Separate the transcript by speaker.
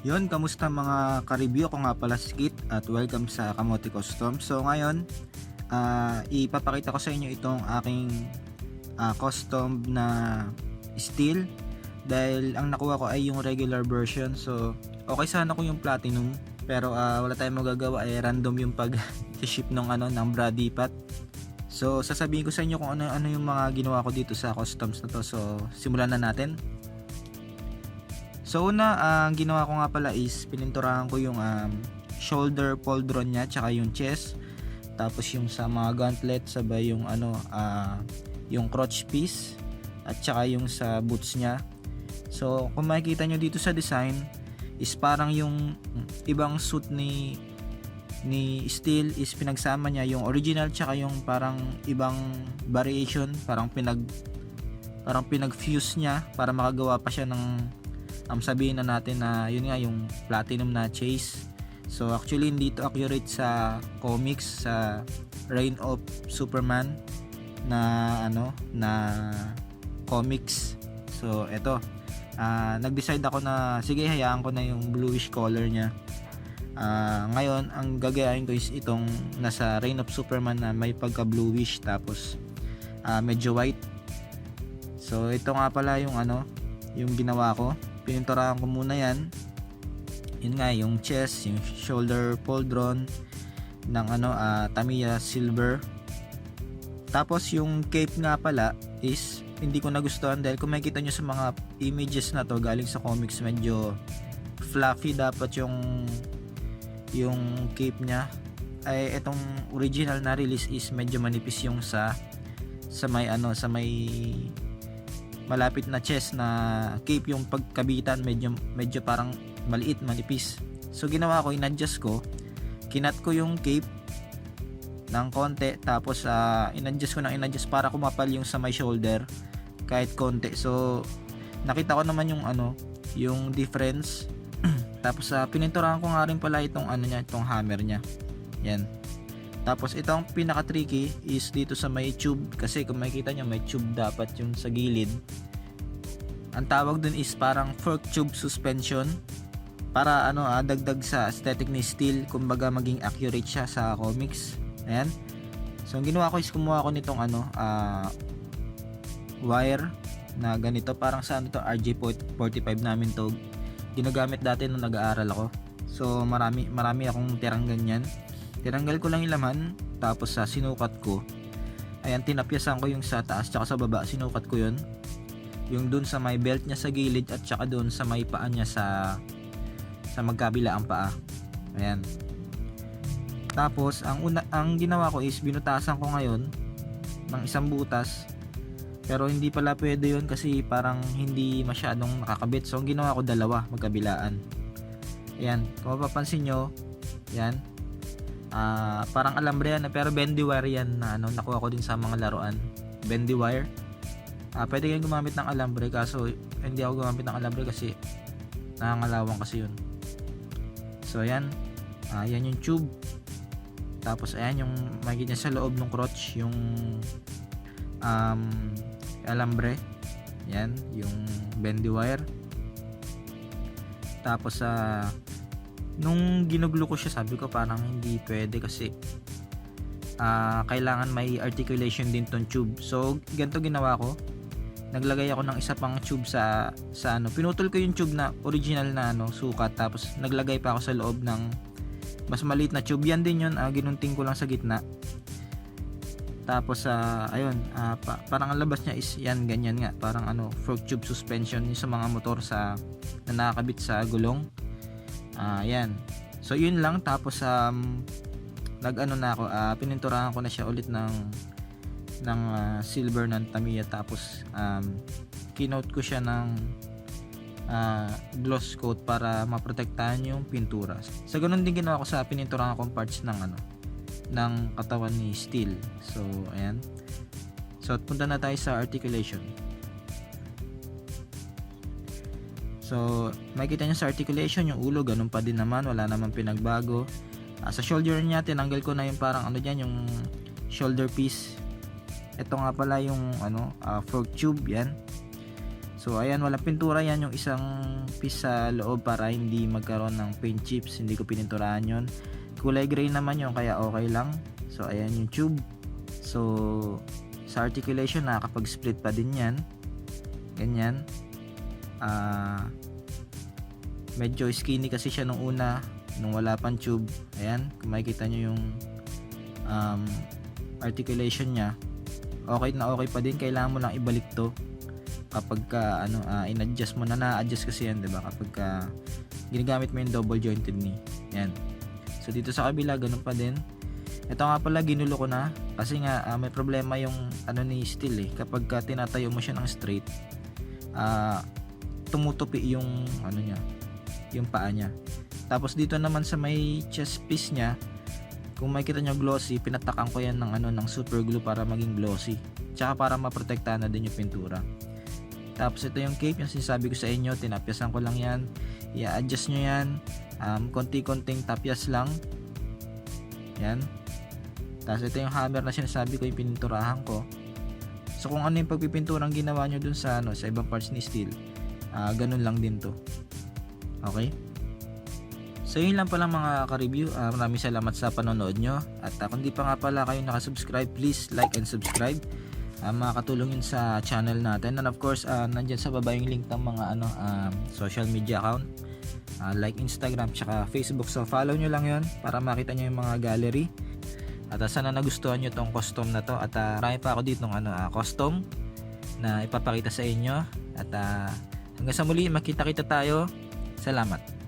Speaker 1: Yon, kamusta mga ka-review? Ako nga pala si Kit at welcome sa Kamote Custom. So ngayon, ipapakita ko sa inyo itong aking custom na steel dahil ang nakuha ko ay yung regular version. So okay sana ko yung platinum pero wala tayong magagawa, random yung pag-ship ng body pot. So sasabihin ko sa inyo kung ano yung mga ginawa ko dito sa customs na to. So simulan na natin. So una, ang ginawa ko nga pala is pininturahan ko yung shoulder pauldron niya tsaka yung chest. Tapos yung sa mga gauntlet sabay yung yung crotch piece at tsaka yung sa boots niya. So kung makikita nyo dito sa design is parang yung ibang suit ni Steel is pinagsama niya yung original tsaka yung parang ibang variation, parang pinag-fuse niya para makagawa pa siya ng sabihin na natin na yun nga yung platinum na chase. So actually hindi ito accurate sa comics, sa Reign of Superman na comics. So eto, nag-decide ako na sige, hayaan ko na yung bluish color niya. Ngayon ang gagayahin ko is itong nasa Reign of Superman na may pagka bluish tapos medyo white. So ito nga pala yung yung ginawa ko. Pininturahan ko muna yan. Yun nga, yung chest, yung shoulder pauldron ng Tamiya silver. Tapos yung cape nga pala is hindi ko nagustuhan dahil kung makikita nyo sa mga images na to galing sa comics, medyo fluffy dapat yung cape nya. Ay itong original na release is medyo manipis yung sa may malapit na chest na cape, yung pagkabitan medyo parang maliit, manipis. So ginawa ko, in-adjust ko, kinat ko yung cape ng konti tapos in-adjust ko para kumapal yung sa my shoulder kahit konti. So nakita ko naman yung difference. Tapos pininturahan ko nga rin pala itong itong hammer nya. Yan. Tapos itong pinaka tricky is dito sa may tube, kasi kung makikita nyo may tube dapat yung sa gilid. Ang tawag dun is parang fork tube suspension para dagdag sa aesthetic ni Steel, kumbaga maging accurate siya sa comics. Ayan. So ang ginawa ko is kumuha ko nitong wire na ganito, parang sa RJ45 namin to. Ginagamit dati nung nag-aaral ako. So marami akong tirang ganyan. Tinanggal ko lang yung laman, tapos sinukat ko. Ayan, tinapyasan ko yung sa taas tsaka sa baba, sinukat ko yun. Yung dun sa may belt niya sa gilid at tsaka dun sa may paa niya sa magkabila ang paa. Ayan. Tapos ang ginawa ko is binutasan ko ngayon ng isang butas. Pero hindi pala pwede yun kasi parang hindi masyadong nakakabit. So ang ginawa ko dalawa, magkabilaan. Ayan, kung mapapansin nyo, yan. Parang alambre yan pero bendy wire yan na nakuha ko din sa mga laruan. Bendy wire. Pwede kayong gumamit ng alambre kaso hindi ako gumamit ng alambre kasi nangangalawang kasi yun. So ayan, yan yung tube. Tapos ayan yung makikita sa loob ng crotch, yung alambre. Yan, yung bendy wire. Tapos nung ginuglo ko siya, sabi ko parang hindi pwede kasi kailangan may articulation din tong tube. So ganito ginawa ko, naglagay ako ng isa pang tube sa pinutol ko yung tube na original na sukat, tapos naglagay pa ako sa loob ng mas maliit na tube. Yan din yun, ginunting ko lang sa gitna. Tapos ayun, parang ang labas niya is yan, ganyan nga, parang fork tube suspension yung sa mga motor na nakakabit sa gulong. Yan. So yun lang. Tapos pininturahan ko na siya ulit ng silver ng Tamiya. Tapos kinoat ko siya ng gloss coat para maprotektahan yung pintura. So ganun din ginawa ko sa pininturahan kong parts ng katawan ni Steel. So ayan. So punta na tayo sa articulation. So makikita nyo sa articulation yung ulo ganun pa din naman, wala naman pinagbago. Sa shoulder niya tinanggal ko na yung parang yung shoulder piece. Ito nga pala yung fork tube yan. So ayan, walang pintura yan, yung isang piece sa loob para hindi magkaroon ng paint chips, hindi ko pininturahan yon. Kulay gray naman yun kaya okay lang. So ayan yung tube. So sa articulation nakakapag-split pa din yan. Ganyan. Medyo skinny kasi siya nung una, nung wala pang tube. Ayan, kung makikita nyo yung articulation nya, okay na okay pa din. Kailangan mo lang ibalik to kapag ka in-adjust mo na-adjust kasi yan, 'di ba? Kapag ka ginagamit mo yung double jointed knee. Yan. So dito sa kabila ganun pa din. Ito nga pala ginulo ko na kasi nga may problema yung ni steel kapag ka tinatayo mo siya ng straight, tumutupi yung niya, yung paa niya. Tapos dito naman sa may chest piece niya, kung makikita nyo glossy, pinatakan ko yan ng super glue para maging glossy. Tsaka para maprotektahan na din yung pintura. Tapos ito yung cape, yung sinasabi ko sa inyo, tinapyasan ko lang yan. I-adjust nyo yan. Konti-konting tapyas lang. Yan. Tapos ito yung hammer na sinasabi ko, yung pininturahan ko. So kung ano yung pagpipinturang ginawa nyo dun sa ibang parts ni steel, ganun lang din to. Okay? So yun lang pala mga ka-review. Maraming salamat sa panonood nyo. At kung di pa nga pala kayo nakasubscribe, please like and subscribe. Makakatulong yun sa channel natin. And of course, nandyan sa baba yung link ng mga social media account, like Instagram tsaka Facebook. So follow nyo lang yun para makita nyo yung mga gallery. At sana nagustuhan nyo tong custom na to. At marami pa ako dito ng custom na ipapakita sa inyo. At hanggang sa muli, makita-kita tayo. Salamat.